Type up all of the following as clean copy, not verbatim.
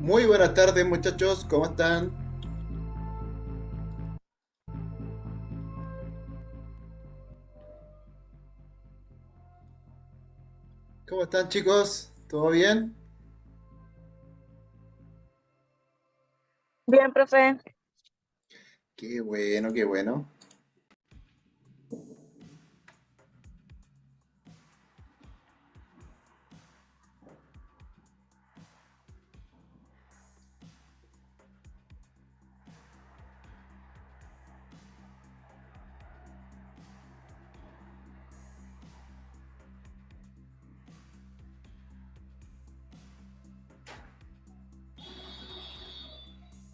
Muy buenas tardes, muchachos, ¿cómo están? ¿Cómo están, chicos? ¿Todo bien? Bien, profe. Qué bueno, qué bueno.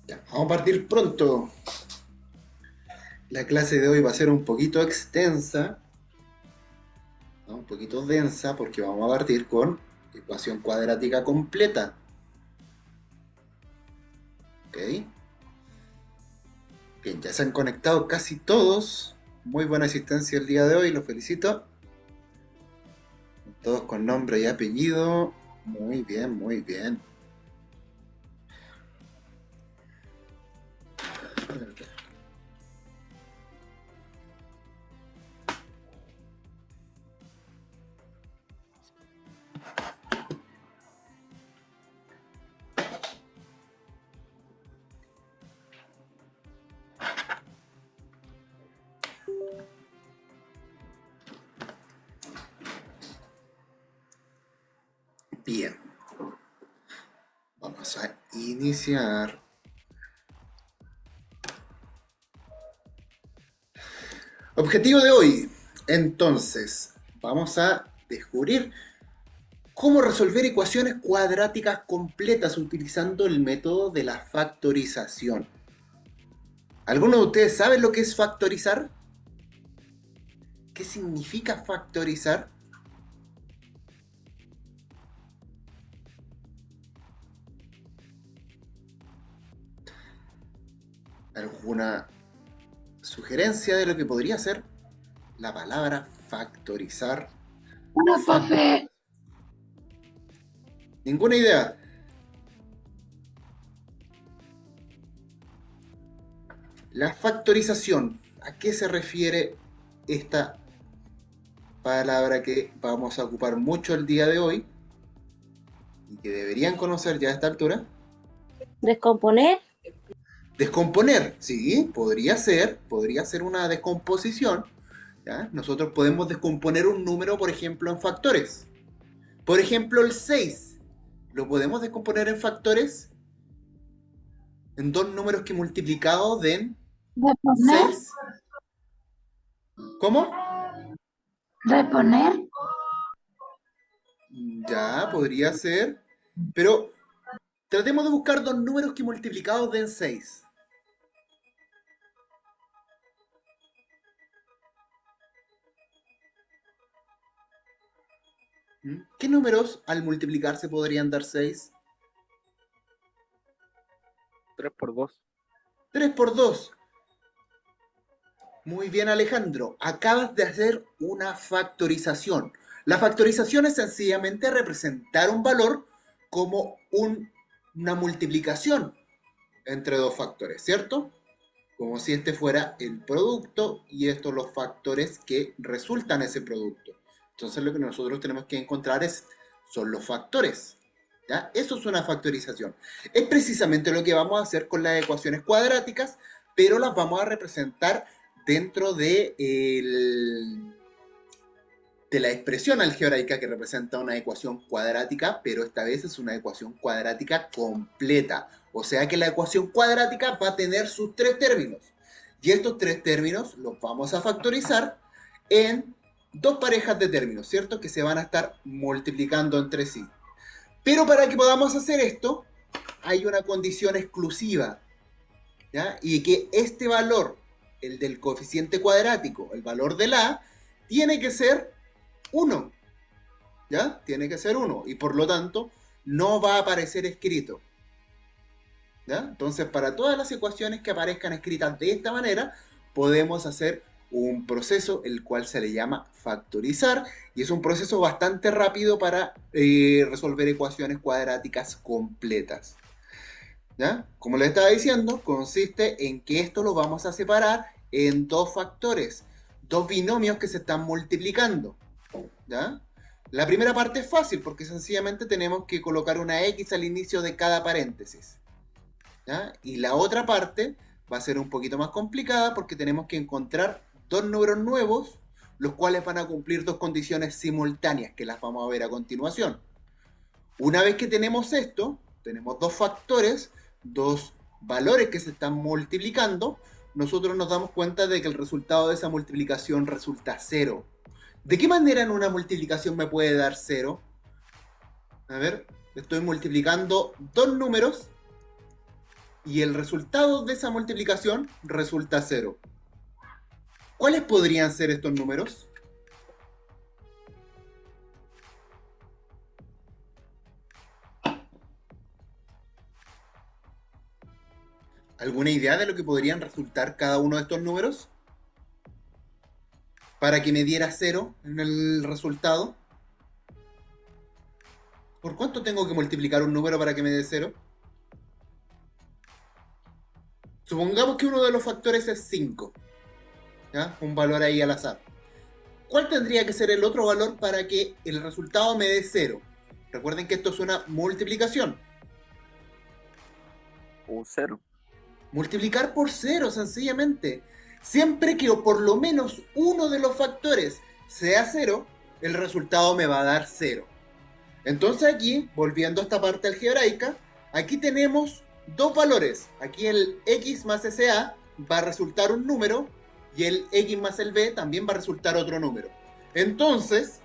Ya, vamos a partir pronto. La clase de hoy va a ser un poquito extensa, ¿no? Un poquito densa, porque vamos a partir con ecuación cuadrática completa. ¿Ok? Bien, ya se han conectado casi todos. Muy buena asistencia el día de hoy, los felicito. Todos con nombre y apellido. Muy bien, muy bien. Bien, vamos a iniciar. Objetivo de hoy. Entonces, vamos a descubrir cómo resolver ecuaciones cuadráticas completas utilizando el método de la factorización. ¿Alguno de ustedes sabe lo que es factorizar? ¿Qué significa factorizar? ¿Alguna sugerencia de lo que podría ser la palabra factorizar? Bueno, Fac- profe, Ninguna idea. La factorización, ¿a qué se refiere esta palabra que vamos a ocupar mucho el día de hoy y que deberían conocer ya a esta altura? Descomponer. Descomponer, sí, podría ser una descomposición. ¿Ya? Nosotros podemos descomponer un número, por ejemplo, en factores. Por ejemplo, el 6. Lo podemos descomponer en factores en dos números que multiplicados den reponer, 6. ¿Cómo? reponer, Ya, podría ser. Pero tratemos de buscar dos números que multiplicados den 6. ¿Qué números al multiplicarse podrían dar 6? 3 por 2. 3 por 2. Muy bien, Alejandro. Acabas de hacer una factorización. La factorización es sencillamente representar un valor como una multiplicación entre dos factores, ¿cierto? Como si este fuera el producto y estos los factores que resultan ese producto. Entonces lo que nosotros tenemos que encontrar son los factores. ¿Ya? Eso es una factorización. Es precisamente lo que vamos a hacer con las ecuaciones cuadráticas, pero las vamos a representar dentro de la expresión algebraica que representa una ecuación cuadrática, pero esta vez es una ecuación cuadrática completa. O sea que la ecuación cuadrática va a tener sus tres términos. Y estos tres términos los vamos a factorizar en dos parejas de términos, ¿cierto? Que se van a estar multiplicando entre sí. Pero para que podamos hacer esto, hay una condición exclusiva, ¿ya? Y que este valor, el del coeficiente cuadrático, el valor del A, tiene que ser uno, ¿ya? Tiene que ser uno y por lo tanto no va a aparecer escrito, ¿ya? Entonces, para todas las ecuaciones que aparezcan escritas de esta manera, podemos hacer un proceso el cual se le llama factorizar y es un proceso bastante rápido para resolver ecuaciones cuadráticas completas. ¿Ya? Como les estaba diciendo, consiste en que esto lo vamos a separar en dos factores, dos binomios que se están multiplicando. ¿Ya? La primera parte es fácil porque sencillamente tenemos que colocar una X al inicio de cada paréntesis. ¿Ya? Y la otra parte va a ser un poquito más complicada porque tenemos que encontrar dos números nuevos, los cuales van a cumplir dos condiciones simultáneas, que las vamos a ver a continuación. Una vez que tenemos esto, tenemos dos factores, dos valores que se están multiplicando, nosotros nos damos cuenta de que el resultado de esa multiplicación resulta cero. ¿De qué manera en una multiplicación me puede dar cero? A ver, estoy multiplicando dos números y el resultado de esa multiplicación resulta cero. ¿Cuáles podrían ser estos números? ¿Alguna idea de lo que podrían resultar cada uno de estos números? Para que me diera cero en el resultado. ¿Por cuánto tengo que multiplicar un número para que me dé cero? Supongamos que uno de los factores es 5. ¿Ya? Un valor ahí al azar. ¿Cuál tendría que ser el otro valor para que el resultado me dé cero? Recuerden que esto es una multiplicación. Un 0. Multiplicar por cero, sencillamente. Siempre que por lo menos uno de los factores sea cero, el resultado me va a dar cero. Entonces aquí, volviendo a esta parte algebraica, aquí tenemos dos valores. Aquí el x más SA va a resultar un número y el x más el b también va a resultar otro número. Entonces,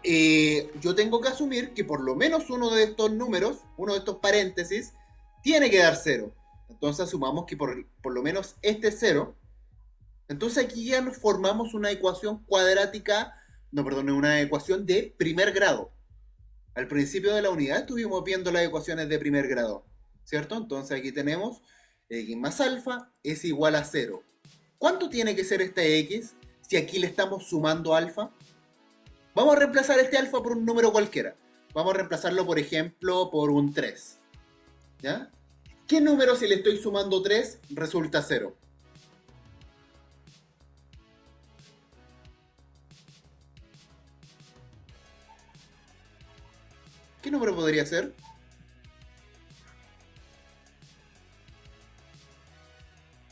yo tengo que asumir que por lo menos uno de estos números, uno de estos paréntesis, tiene que dar cero. Entonces asumamos que por lo menos este es cero. Entonces aquí ya nos formamos una ecuación cuadrática, no, perdón, una ecuación de primer grado. Al principio de la unidad estuvimos viendo las ecuaciones de primer grado, ¿cierto? Entonces aquí tenemos x más alfa es igual a 0. ¿Cuánto tiene que ser este x si aquí le estamos sumando alfa? Vamos a reemplazar este alfa por un número cualquiera. Vamos a reemplazarlo, por ejemplo, por un 3. ¿Ya? ¿Qué número si le estoy sumando 3 resulta 0? ¿Qué número podría ser?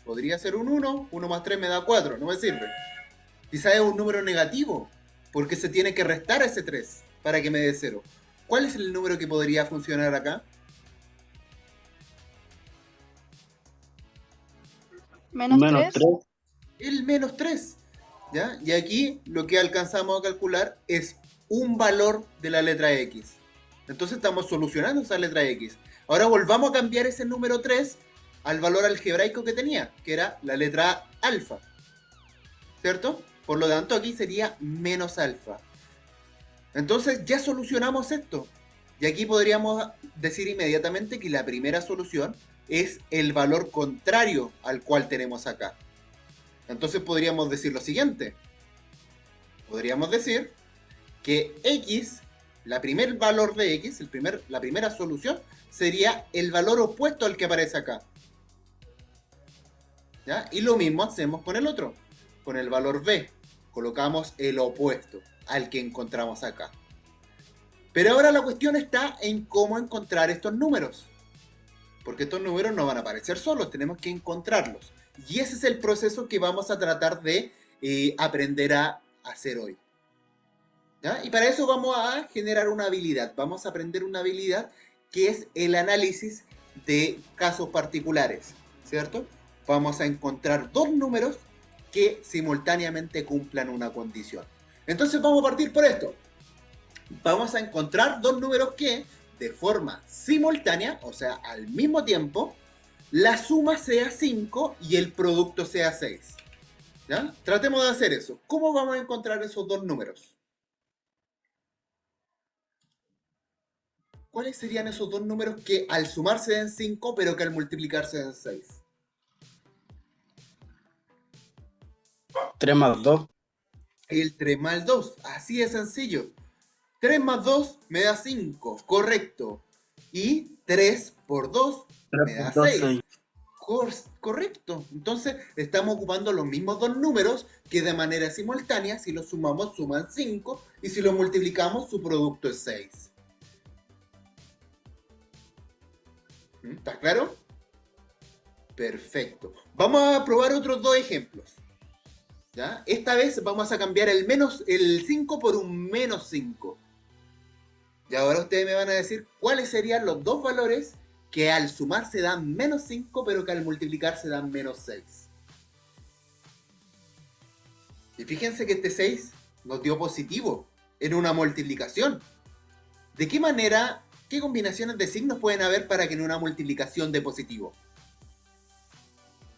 Podría ser un 1, 1 más 3 me da 4, no me sirve. Quizás es un número negativo, porque se tiene que restar ese 3 para que me dé 0. ¿Cuál es el número que podría funcionar acá? Menos Menos 3. 3. El menos 3. ¿Ya? Y aquí lo que alcanzamos a calcular es un valor de la letra X. Entonces estamos solucionando esa letra X. Ahora volvamos a cambiar ese número 3 al valor algebraico que tenía, que era la letra alfa. ¿Cierto? Por lo tanto aquí sería menos alfa. Entonces ya solucionamos esto. Y aquí podríamos decir inmediatamente que la primera solución es el valor contrario al cual tenemos acá. Entonces podríamos decir lo siguiente. Podríamos decir que x, la primer valor de x, la primera solución, sería el valor opuesto al que aparece acá. ¿Ya? Y lo mismo hacemos con el otro. Con el valor b. Colocamos el opuesto al que encontramos acá. Pero ahora la cuestión está en cómo encontrar estos números. Porque estos números no van a aparecer solos, tenemos que encontrarlos. Y ese es el proceso que vamos a tratar de aprender a hacer hoy. ¿Ya? Y para eso vamos a generar una habilidad. Vamos a aprender una habilidad que es el análisis de casos particulares, ¿cierto? Vamos a encontrar dos números que simultáneamente cumplan una condición. Entonces vamos a partir por esto. Vamos a encontrar dos números que, de forma simultánea, o sea, al mismo tiempo, la suma sea 5 y el producto sea 6. ¿Ya? Tratemos de hacer eso. ¿Cómo vamos a encontrar esos dos números? ¿Cuáles serían esos dos números que al sumarse den 5, pero que al multiplicarse den 6? 3 más 2. El 3 más 2, así de sencillo. 3 más 2 me da 5, correcto. ¿Y 3 por 2 me da 2, 6. Correcto. Entonces, estamos ocupando los mismos dos números que de manera simultánea, si los sumamos, suman 5, y si los multiplicamos, su producto es 6. ¿Está claro? Perfecto. Vamos a probar otros dos ejemplos. ¿Ya? Esta vez vamos a cambiar el 5 por un menos 5. Y ahora ustedes me van a decir cuáles serían los dos valores que al sumar se dan menos 5, pero que al multiplicar se dan menos 6. Y fíjense que este 6 nos dio positivo en una multiplicación. ¿De qué manera, qué combinaciones de signos pueden haber para que en una multiplicación dé positivo?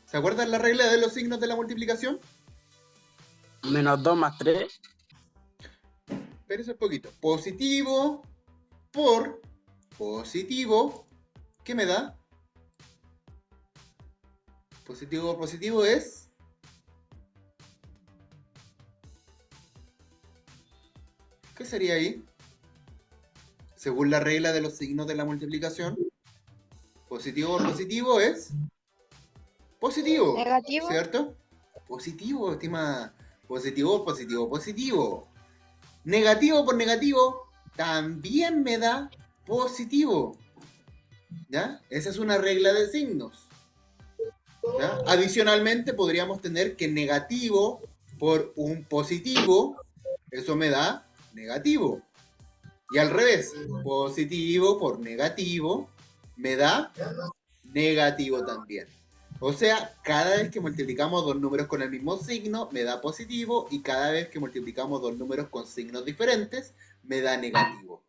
¿Se acuerdan la regla de los signos de la multiplicación? Menos 2 más 3. Espérense un poquito. Positivo por positivo. ¿Qué me da? Positivo por positivo es... ¿Qué sería ahí? Según la regla de los signos de la multiplicación, positivo por positivo es... positivo. Negativo. ¿Cierto? Positivo, estimada. Positivo por positivo, positivo. Negativo por negativo también me da positivo. ¿Ya? Esa es una regla de signos. ¿Ya? Adicionalmente podríamos tener que negativo por un positivo, eso me da negativo. Y al revés, positivo por negativo me da negativo también. O sea, cada vez que multiplicamos dos números con el mismo signo, me da positivo, y cada vez que multiplicamos dos números con signos diferentes, me da negativo.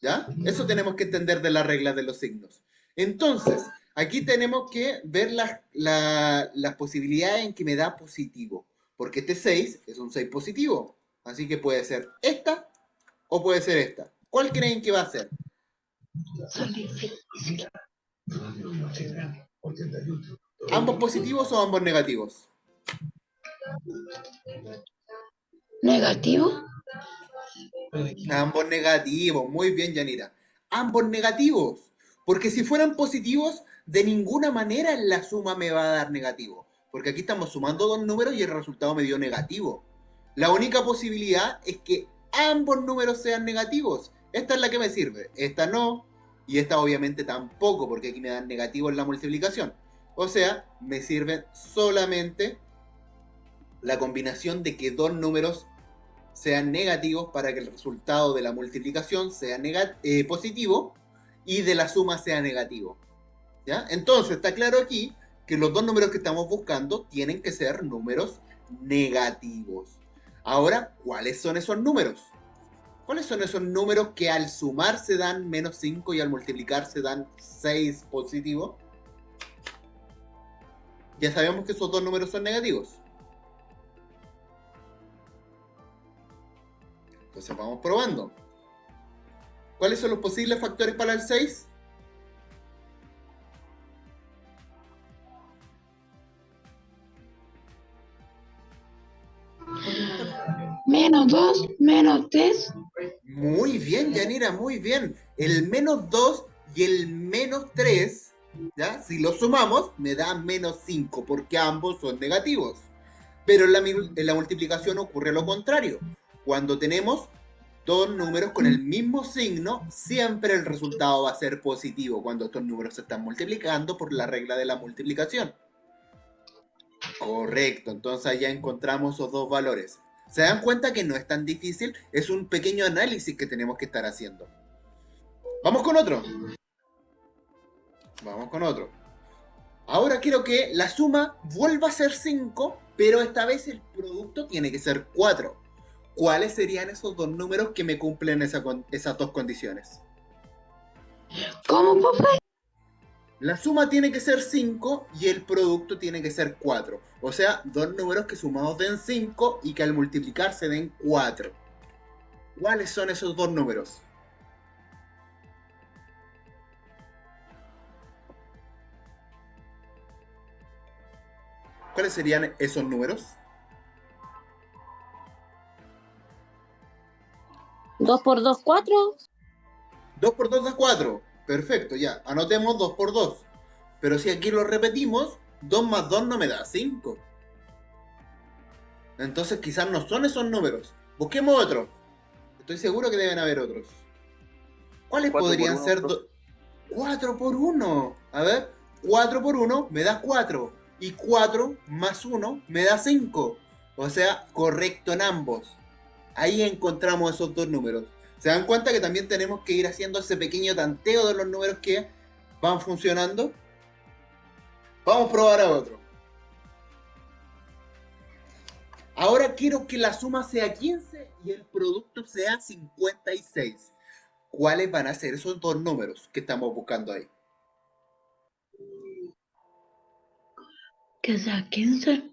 ¿Ya? Eso tenemos que entender de las reglas de los signos. Entonces, aquí tenemos que ver las posibilidades en que me da positivo. Porque este 6 es un 6 positivo. Así que puede ser esta o puede ser esta. ¿Cuál creen que va a ser? ¿Ambos positivos o ambos negativos? Negativo. Ambos negativos. Muy bien, Yanira. Ambos negativos. Porque si fueran positivos, de ninguna manera en la suma me va a dar negativo. Porque aquí estamos sumando dos números y el resultado me dio negativo. La única posibilidad es que ambos números sean negativos. Esta es la que me sirve. Esta no. Y esta obviamente tampoco, porque aquí me dan negativo en la multiplicación. O sea, me sirve solamente la combinación de que dos números sean negativos para que el resultado de la multiplicación sea positivo y de la suma sea negativo. ¿Ya? Entonces está claro aquí que los dos números que estamos buscando tienen que ser números negativos. Ahora, ¿cuáles son esos números? ¿Cuáles son esos números que al sumar se dan menos 5 y al multiplicar se dan 6 positivo? Ya sabemos que esos dos números son negativos. Entonces vamos probando. ¿Cuáles son los posibles factores para el 6? Menos 2, menos 3. Muy bien, Yanira, muy bien. El menos 2 y el menos 3, ¿ya? Si los sumamos, me da menos 5, porque ambos son negativos. Pero en la multiplicación ocurre lo contrario. Cuando tenemos dos números con el mismo signo, siempre el resultado va a ser positivo cuando estos números se están multiplicando por la regla de la multiplicación. Correcto, entonces ya encontramos esos dos valores. ¿Se dan cuenta que no es tan difícil? Es un pequeño análisis que tenemos que estar haciendo. Vamos con otro. Vamos con otro. Ahora quiero que la suma vuelva a ser 5, pero esta vez el producto tiene que ser 4. ¿Cuáles serían esos dos números que me cumplen esas dos condiciones? ¿Cómo, profe? La suma tiene que ser 5 y el producto tiene que ser 4. O sea, dos números que sumados den 5 y que al multiplicar se den 4. ¿Cuáles son esos dos números? ¿Cuáles serían esos números? 2 por 2, 4. 2 por 2 da 4. Perfecto, ya. Anotemos 2 por 2. Pero si aquí lo repetimos, 2 más 2 no me da 5. Entonces quizás no son esos números. Busquemos otro. Estoy seguro que deben haber otros. ¿Cuáles 4 por podrían 1, ser? profe. 4 por 1. A ver, 4 por 1 me da 4. Y 4 más 1 me da 5. O sea, correcto en ambos. Ahí encontramos esos dos números. ¿Se dan cuenta que también tenemos que ir haciendo ese pequeño tanteo de los números que van funcionando? Vamos a probar a otro. Ahora quiero que la suma sea 15 y el producto sea 56. ¿Cuáles van a ser esos dos números que estamos buscando ahí? Que sea 15.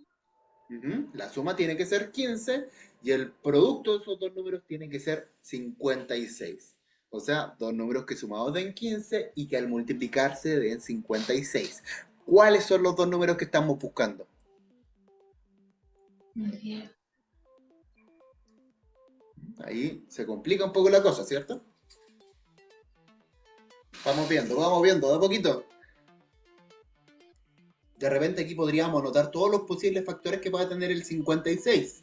La suma tiene que ser 15 y el producto de esos dos números tiene que ser 56. O sea, dos números que sumados den 15 y que al multiplicarse den 56. ¿Cuáles son los dos números que estamos buscando? Ahí se complica un poco la cosa, ¿cierto? Vamos viendo, de a poquito. De repente aquí podríamos anotar todos los posibles factores que pueda tener el 56.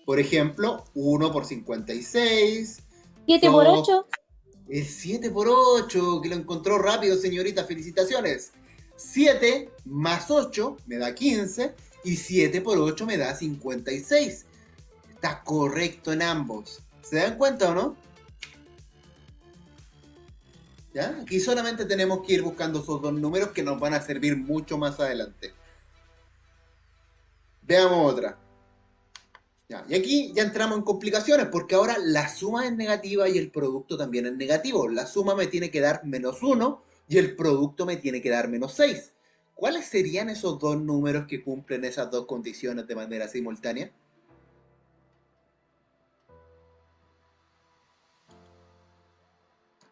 Por ejemplo, 1 por 56. 7 por 8. El 7 por 8, que lo encontró rápido, señorita, felicitaciones. 7 más 8 me da 15 y 7 por 8 me da 56. Está correcto en ambos. ¿Se dan cuenta o no? ¿Ya? Aquí solamente tenemos que ir buscando esos dos números que nos van a servir mucho más adelante. Veamos otra. Ya, y aquí ya entramos en complicaciones porque ahora la suma es negativa y el producto también es negativo. La suma me tiene que dar menos 1 y el producto me tiene que dar menos 6. ¿Cuáles serían esos dos números que cumplen esas dos condiciones de manera simultánea?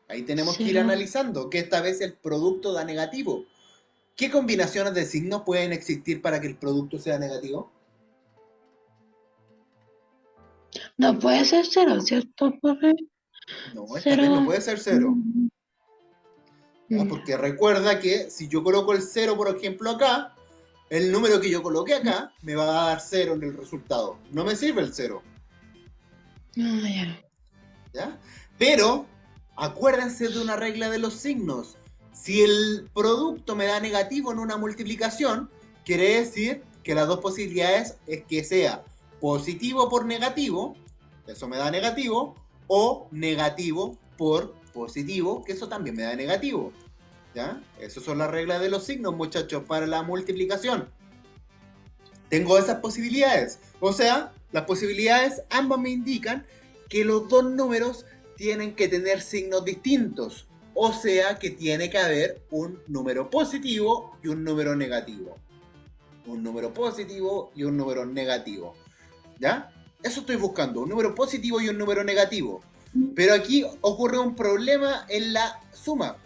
Ahí tenemos que ir analizando que esta vez el producto da negativo. ¿Qué combinaciones de signos pueden existir para que el producto sea negativo? No puede ser 0, ¿cierto, profe? No, esta vez no 0. puede ser 0. ¿Ya? Porque recuerda que si yo coloco el 0, por ejemplo, acá, el número que yo coloqué acá me va a dar 0 en el resultado. No me sirve el 0. ¿Ya? Pero acuérdense de una regla de los signos. Si el producto me da negativo en una multiplicación, quiere decir que las dos posibilidades es que sea positivo por negativo, eso me da negativo, o negativo por positivo, que eso también me da negativo. ¿Ya? Esas son las reglas de los signos, muchachos, para la multiplicación. Tengo esas posibilidades. O sea, las posibilidades ambas me indican que los dos números tienen que tener signos distintos. O sea, que tiene que haber un número positivo y un número negativo. Un número positivo y un número negativo. ¿Ya? Eso estoy buscando, un número positivo y un número negativo. Pero aquí ocurre un problema en la suma.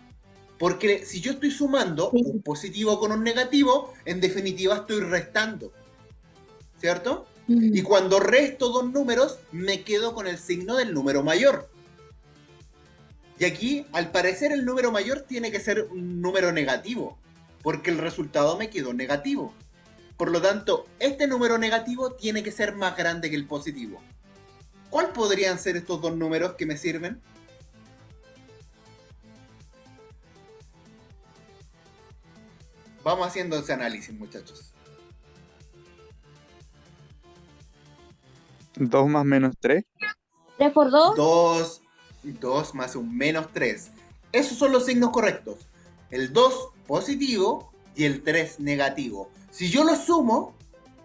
Porque si yo estoy sumando un positivo con un negativo, en definitiva estoy restando. ¿Cierto? Y cuando resto dos números, me quedo con el signo del número mayor. Y aquí, al parecer, el número mayor tiene que ser un número negativo, porque el resultado me quedó negativo. Por lo tanto, este número negativo tiene que ser más grande que el positivo. ¿Cuál podrían ser estos dos números que me sirven? Vamos haciendo ese análisis, muchachos. 2 más menos 3. 3 por 2. 2 más un menos 3. Esos son los signos correctos. El 2 positivo y el 3 negativo. Si yo los sumo,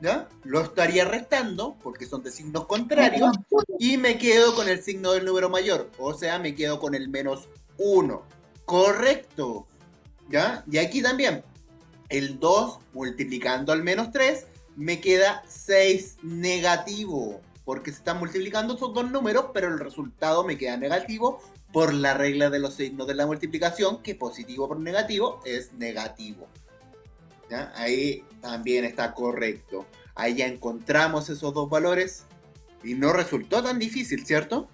¿ya? Lo estaría restando porque son de signos contrarios y me quedo con el signo del número mayor. O sea, me quedo con el menos 1. Correcto. ¿Ya? Y aquí también. El 2 multiplicando al menos 3 me queda 6 negativo. Porque se están multiplicando esos dos números, pero el resultado me queda negativo por la regla de los signos de la multiplicación, que positivo por negativo es negativo. ¿Ya? Ahí también está correcto. Ahí ya encontramos esos dos valores y no resultó tan difícil, ¿cierto?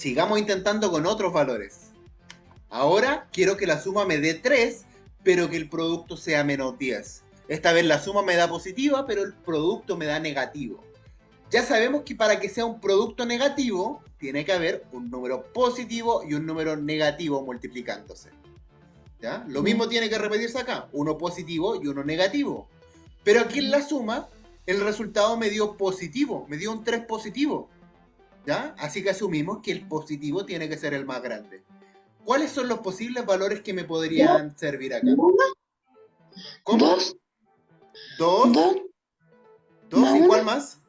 Sigamos intentando con otros valores. Ahora quiero que la suma me dé 3, pero que el producto sea menos 10. Esta vez la suma me da positiva, pero el producto me da negativo. Ya sabemos que para que sea un producto negativo, tiene que haber un número positivo y un número negativo multiplicándose. ¿Ya? Lo mismo tiene que repetirse acá, uno positivo y uno negativo. Pero aquí en la suma, el resultado me dio positivo, me dio un 3 positivo. ¿Ya? Así que asumimos que el positivo tiene que ser el más grande. ¿Cuáles son los posibles valores que me podrían servir acá? ¿Cómo? 2, 2, 2, 2 y uno. ¿cuál más?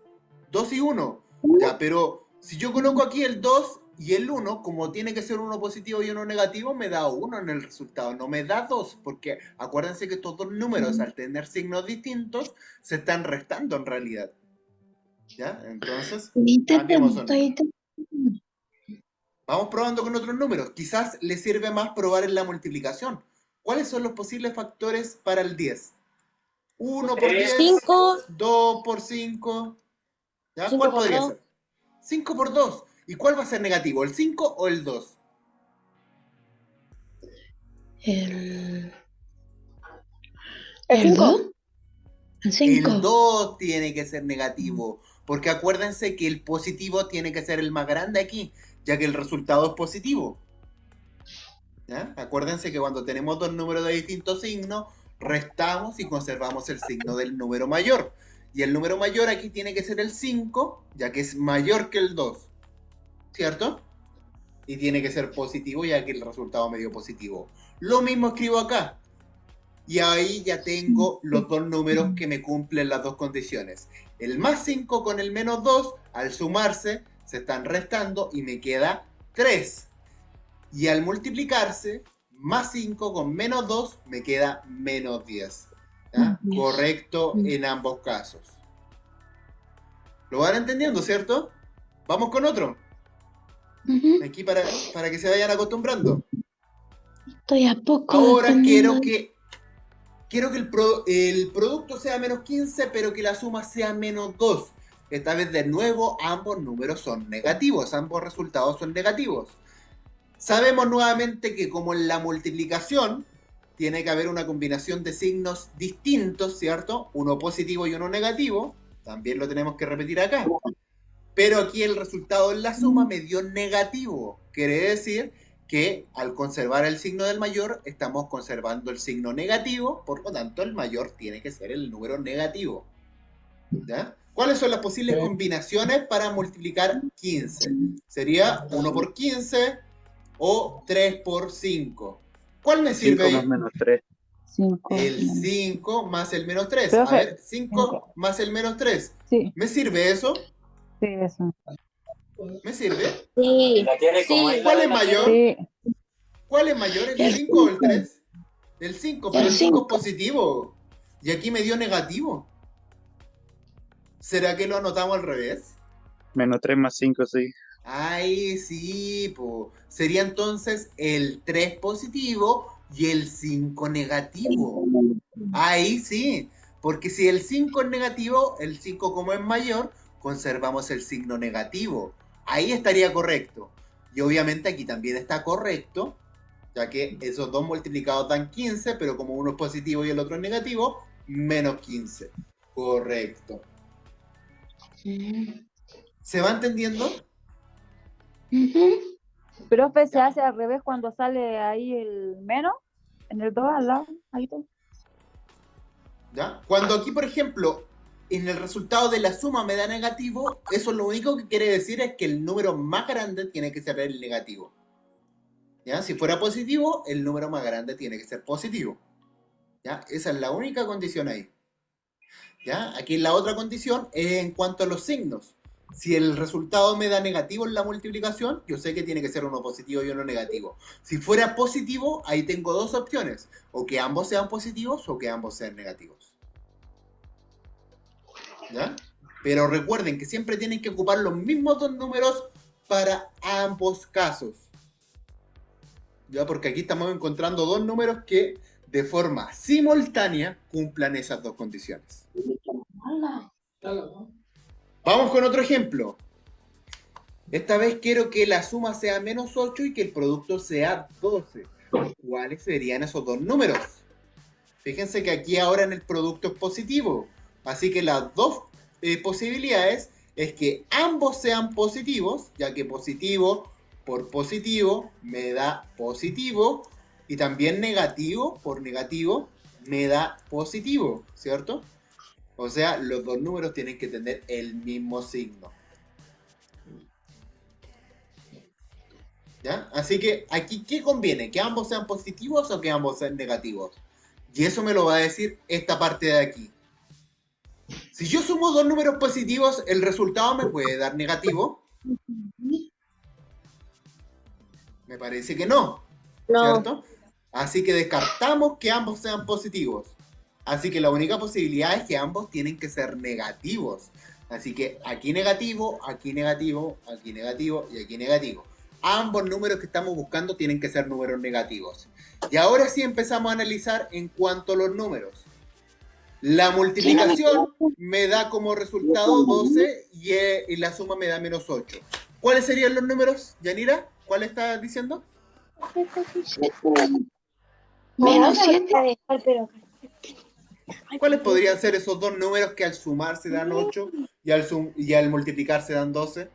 2 y 1. Ya, pero si yo coloco aquí el 2 y el 1, como tiene que ser uno positivo y uno negativo, me da 1 en el resultado, no me da 2, porque acuérdense que estos dos números, al tener signos distintos, se están restando en realidad. ¿Ya? Entonces, cambiemos esos números. Vamos probando con otros números. Quizás le sirve más probar en la multiplicación. ¿Cuáles son los posibles factores para el 10? 1 por 10, 5, 2 por 5. ¿Ya? 5 ¿Cuál por podría 2. ser? 5 por 2. ¿Y cuál va a ser negativo? ¿El 5 o el 2? El El 5. 2. El El 5. 2 tiene que ser negativo. Porque acuérdense que el positivo tiene que ser el más grande aquí, ya que el resultado es positivo. ¿Ya? Acuérdense que cuando tenemos dos números de distintos signos, restamos y conservamos el signo del número mayor. Y el número mayor aquí tiene que ser el 5, ya que es mayor que el 2. ¿Cierto? Y tiene que ser positivo, ya que el resultado me dio positivo. Lo mismo escribo acá. Y ahí ya tengo los dos números que me cumplen las dos condiciones. El más 5 con el menos 2, al sumarse, se están restando y me queda 3. Y al multiplicarse, más 5 con menos 2, me queda menos 10. ¿Ya? Correcto en ambos casos. ¿Lo van entendiendo, cierto? Vamos con otro. Aquí para que se vayan acostumbrando. Estoy a poco Ahora dependiendo. quiero que el producto sea menos 15, pero que la suma sea menos 2. Esta vez de nuevo ambos números son negativos, ambos resultados son negativos. Sabemos nuevamente que como en la multiplicación tiene que haber una combinación de signos distintos, ¿cierto? Uno positivo y uno negativo, también lo tenemos que repetir acá. Pero aquí el resultado en la suma me dio negativo. Quiere decir que al conservar el signo del mayor, estamos conservando el signo negativo, por lo tanto el mayor tiene que ser el número negativo. ¿Ya? ¿Cuáles son las posibles combinaciones para multiplicar 15? Sería 1 por 15 o 3 por 5. ¿Cuál me sirve 5 más ahí? menos 3. 5. El 5 más el menos 3. Profe, A ver, 5 más el menos 3. Sí, ¿Me sirve eso? sí, eso. ¿Me sirve? Sí, ¿Y cuál es mayor? sí. ¿Cuál es mayor, el 5 o el 3? El 5, pero El el 5 es 5. positivo. Y aquí me dio negativo. ¿Será que lo anotamos al revés? Menos 3 más 5, sí. Ay, sí, po. Sería entonces el 3 positivo y el 5 negativo. Ahí sí, porque si el 5 es negativo, el 5 como es mayor, conservamos el signo negativo. Ahí estaría correcto. Y obviamente aquí también está correcto, ya que esos dos multiplicados dan 15, pero como uno es positivo y el otro es negativo, menos 15. Correcto. ¿Se va entendiendo? Profe, se hace al revés cuando sale ahí el menos, en el 2 al lado, ahí todo. ¿Ya? Cuando aquí, por ejemplo, en el resultado de la suma me da negativo, eso lo único que quiere decir es que el número más grande tiene que ser el negativo. ¿Ya? Si fuera positivo, el número más grande tiene que ser positivo. ¿Ya? Esa es la única condición ahí. ¿Ya? Aquí la otra condición es en cuanto a los signos. Si el resultado me da negativo en la multiplicación, yo sé que tiene que ser uno positivo y uno negativo. Si fuera positivo, ahí tengo dos opciones. O que ambos sean positivos o que ambos sean negativos. ¿Ya? Pero recuerden que siempre tienen que ocupar los mismos dos números para ambos casos. ¿Ya? Porque aquí estamos encontrando dos números que de forma simultánea cumplan esas dos condiciones. Vamos con otro ejemplo. Esta vez quiero que la suma sea menos 8 y que el producto sea 12. ¿Cuáles serían esos dos números? Fíjense que aquí ahora en el producto es positivo. Así que las dos posibilidades es que ambos sean positivos, ya que positivo por positivo me da positivo, y también negativo por negativo me da positivo, ¿cierto? O sea, los dos números tienen que tener el mismo signo. ¿Ya? Así que aquí, ¿qué conviene? ¿Que ambos sean positivos o que ambos sean negativos? Y eso me lo va a decir esta parte de aquí. Si yo sumo dos números positivos, ¿el resultado me puede dar negativo? Me parece que no, No. ¿cierto? Así que descartamos que ambos sean positivos. Así que la única posibilidad es que ambos tienen que ser negativos. Así que aquí negativo, aquí negativo, aquí negativo y aquí negativo. Ambos números que estamos buscando tienen que ser números negativos. Y ahora sí empezamos a analizar en cuanto a los números. La multiplicación me da como resultado 12 y la suma me da menos 8. ¿Cuáles serían los números, Yanira? ¿Cuál estás diciendo? Menos 7. ¿Cuáles podrían ser esos dos números que al sumar se dan 8 y al multiplicar se dan 12?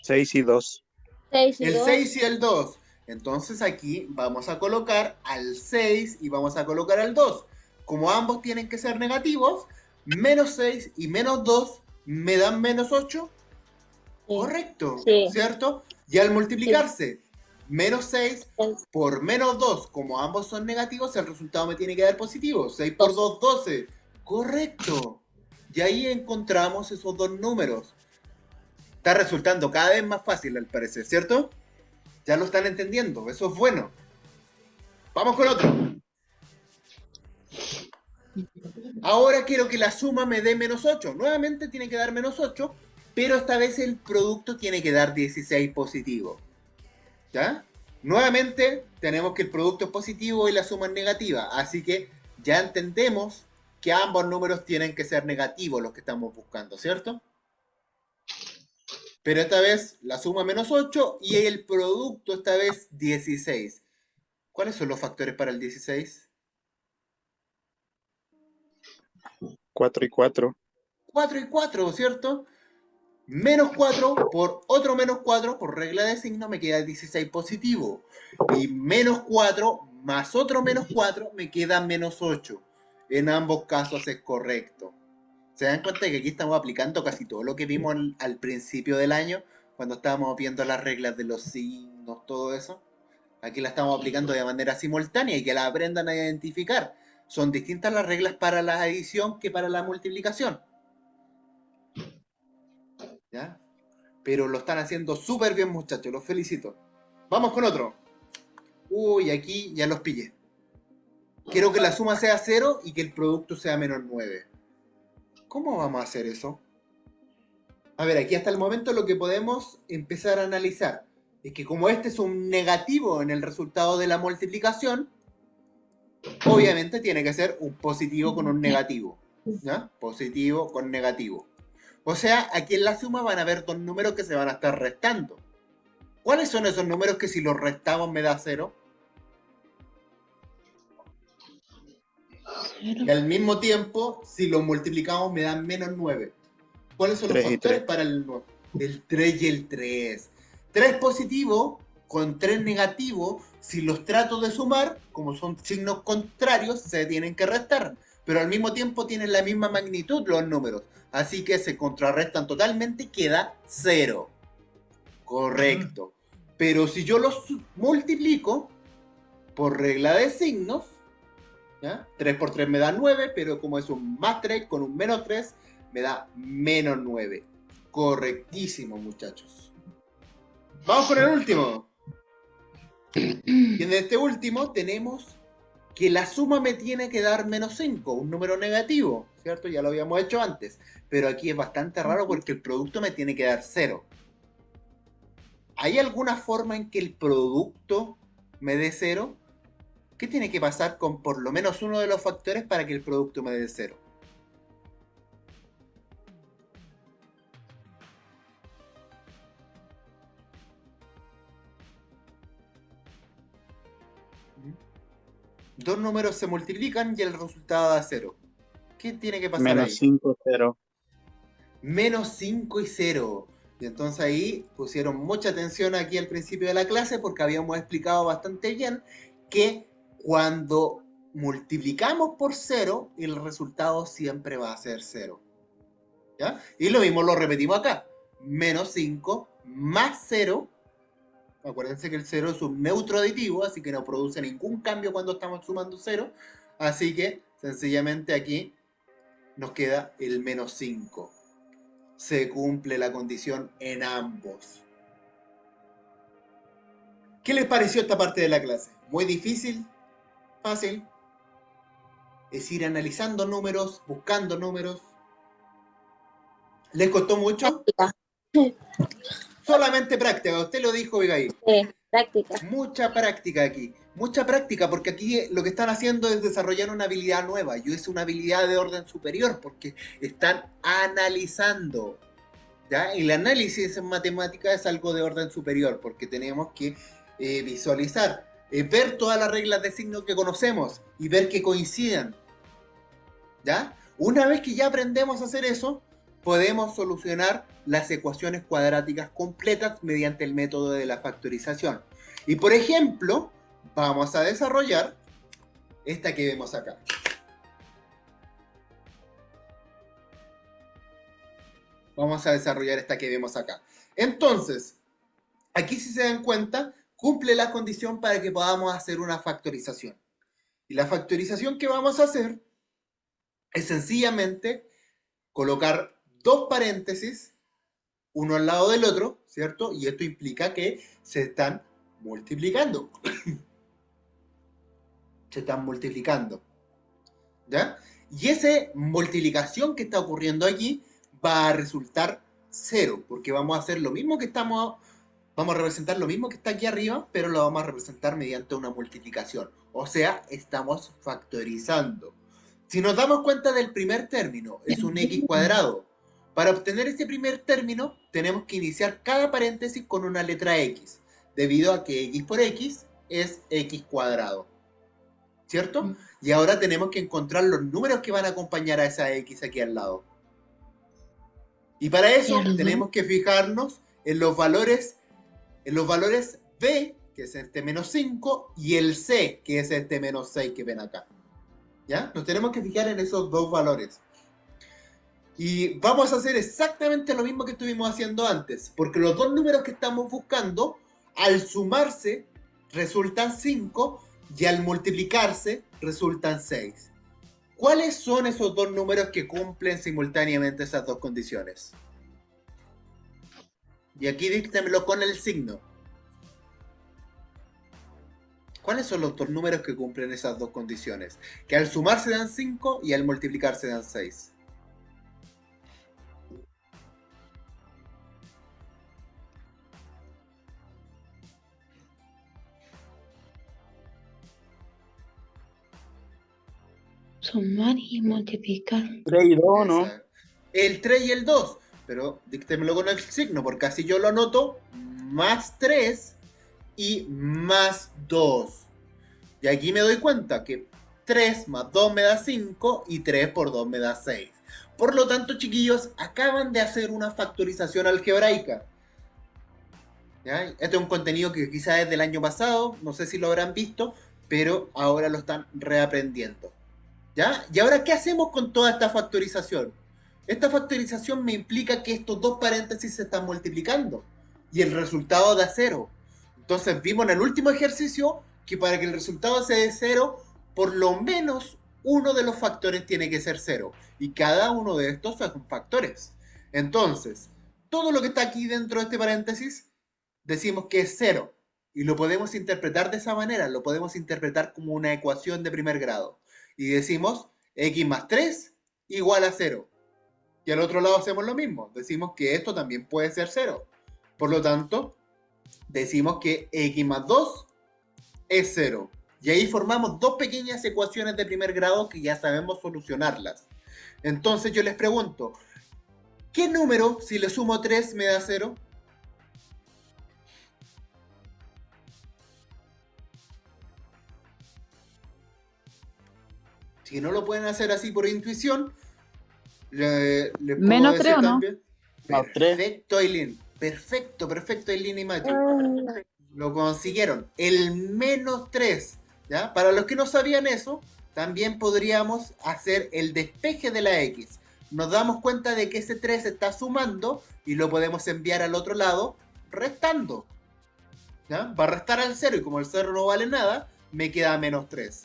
6 y 2. 6 y El 2. 6 y el 2. Entonces aquí vamos a colocar al 6 y vamos a colocar al 2. Como ambos tienen que ser negativos, menos 6 y menos 2 me dan menos 8. Correcto, Sí. ¿cierto? Y al multiplicarse menos 6 Sí. por menos 2, como ambos son negativos, el resultado me tiene que dar positivo. 6 por 2, 12. Correcto. Y ahí encontramos esos dos números. Está resultando cada vez más fácil al parecer, ¿cierto? Ya lo están entendiendo, eso es bueno. Vamos con otro. Ahora quiero que la suma me dé menos 8. Nuevamente tiene que dar menos 8, pero esta vez el producto tiene que dar 16 positivo. ¿Ya? Nuevamente tenemos que el producto es positivo y la suma es negativa, así que ya entendemos que ambos números tienen que ser negativos los que estamos buscando, ¿cierto? Pero esta vez la suma menos 8 y el producto esta vez 16. ¿Cuáles son los factores para el 16? 4 y 4. 4 y 4, ¿cierto? Menos 4 por otro menos 4, por regla de signo, me queda 16 positivo. Y menos 4 más otro menos 4 me queda menos 8. En ambos casos es correcto. ¿Se dan cuenta de que aquí estamos aplicando casi todo lo que vimos al principio del año, cuando estábamos viendo las reglas de los signos, todo eso? Aquí la estamos aplicando de manera simultánea y que la aprendan a identificar. Son distintas las reglas para la adición que para la multiplicación. ¿Ya? Pero lo están haciendo súper bien, muchachos, los felicito. Vamos con otro. Uy, aquí ya los pillé. Quiero que la suma sea 0 y que el producto sea menos 9. ¿Cómo vamos a hacer eso? A ver, aquí hasta el momento lo que podemos empezar a analizar es que como este es un negativo en el resultado de la multiplicación, obviamente tiene que ser un positivo con un negativo. ¿Ya? Positivo con negativo. O sea, aquí en la suma van a haber dos números que se van a estar restando. ¿Cuáles son esos números que si los restamos me da 0? Y al mismo tiempo, si los multiplicamos me dan menos 9. ¿Cuáles son los 3 y factores 3. para el 9? El 3 y el 3. 3 positivo con 3 negativo, si los trato de sumar, como son signos contrarios, se tienen que restar. Pero al mismo tiempo tienen la misma magnitud los números. Así que se contrarrestan totalmente y queda 0. Correcto. Pero si yo los multiplico por regla de signos, ¿ya? 3 por 3 me da 9, pero como es un más 3 con un menos 3, me da menos 9. Correctísimo, muchachos. Vamos con el último. Y en este último tenemos que la suma me tiene que dar menos 5, un número negativo, ¿cierto? Ya lo habíamos hecho antes. Pero aquí es bastante raro porque el producto me tiene que dar 0. ¿Hay alguna forma en que el producto me dé 0? ¿Qué tiene que pasar con por lo menos uno de los factores para que el producto me dé 0? Dos números se multiplican y el resultado da 0. ¿Qué tiene que pasar Menos ahí? 5, 0. Menos 5 y 0. Y entonces ahí pusieron mucha atención aquí al principio de la clase porque habíamos explicado bastante bien que cuando multiplicamos por 0, el resultado siempre va a ser 0. ¿Ya? Y lo mismo lo repetimos acá. Menos 5 más 0. Acuérdense que el 0 es un neutro aditivo, así que no produce ningún cambio cuando estamos sumando 0. Así que sencillamente aquí nos queda el menos 5. Se cumple la condición en ambos. ¿Qué les pareció esta parte de la clase? ¿Muy difícil? ¿Fácil? Es ir analizando números, buscando números. ¿Les costó mucho? Práctica. Solamente práctica, usted lo dijo, Abigail. Práctica. Mucha práctica aquí. Mucha práctica, porque aquí lo que están haciendo es desarrollar una habilidad nueva. Y es una habilidad de orden superior, porque están analizando. ¿Ya? El análisis en matemática es algo de orden superior, porque tenemos que visualizar, ver todas las reglas de signo que conocemos y ver que coincidan. ¿Ya? Una vez que ya aprendemos a hacer eso, podemos solucionar las ecuaciones cuadráticas completas mediante el método de la factorización. Y por ejemplo, vamos a desarrollar esta que vemos acá. Vamos a desarrollar esta que vemos acá. Entonces, aquí si se dan cuenta, cumple la condición para que podamos hacer una factorización. Y la factorización que vamos a hacer es sencillamente colocar dos paréntesis, uno al lado del otro, ¿cierto? Y esto implica que se están multiplicando. Se están multiplicando. ¿Ya? Y esa multiplicación que está ocurriendo aquí va a resultar 0, porque vamos a hacer lo mismo que estamos, vamos a representar lo mismo que está aquí arriba, pero lo vamos a representar mediante una multiplicación. O sea, estamos factorizando. Si nos damos cuenta del primer término, es un x cuadrado. Para obtener este primer término, tenemos que iniciar cada paréntesis con una letra x, debido a que x por x es x cuadrado. ¿Cierto? Y ahora tenemos que encontrar los números que van a acompañar a esa x aquí al lado. Y para eso tenemos que fijarnos en los valores b, que es este menos 5, y el c, que es este menos 6 que ven acá. ¿Ya? Nos tenemos que fijar en esos dos valores. Y vamos a hacer exactamente lo mismo que estuvimos haciendo antes, porque los dos números que estamos buscando, al sumarse, resultan 5, y al multiplicarse, resultan 6. ¿Cuáles son esos dos números que cumplen simultáneamente esas dos condiciones? Y aquí díctemelo con el signo. ¿Cuáles son los dos números que cumplen esas dos condiciones? Que al sumarse dan 5 y al multiplicarse dan 6. Sumar y multiplicar. 3 y 2, ¿no? El 3 y el 2. Pero díctemelo con el signo, porque así yo lo anoto. Más 3 y más 2. Y aquí me doy cuenta que 3 más 2 me da 5 y 3 por 2 me da 6. Por lo tanto, chiquillos, acaban de hacer una factorización algebraica. ¿Ya? Este es un contenido que quizás es del año pasado, no sé si lo habrán visto, pero ahora lo están reaprendiendo. ¿Ya? ¿Y ahora qué hacemos con toda esta factorización? Esta factorización me implica que estos dos paréntesis se están multiplicando y el resultado da 0. Entonces vimos en el último ejercicio que para que el resultado sea de 0, por lo menos uno de los factores tiene que ser 0. Y cada uno de estos son factores. Entonces, todo lo que está aquí dentro de este paréntesis, decimos que es 0. Y lo podemos interpretar de esa manera, lo podemos interpretar como una ecuación de primer grado. Y decimos x más 3 igual a 0. Y al otro lado hacemos lo mismo, decimos que esto también puede ser 0. Por lo tanto, decimos que x más 2 es 0. Y ahí formamos dos pequeñas ecuaciones de primer grado que ya sabemos solucionarlas. Entonces yo les pregunto, ¿qué número si le sumo 3 me da 0? Si no lo pueden hacer así por intuición, les puedo Menos 3 decir o no. también. Más 3. Perfecto, Aileen. Perfecto, Aileen y Matthew. Lo consiguieron. El menos 3. ¿Ya? Para los que no sabían eso, también podríamos hacer el despeje de la X. Nos damos cuenta de que ese 3 está sumando y lo podemos enviar al otro lado restando. ¿Ya? Va a restar al 0 y como el 0 no vale nada, me queda menos 3.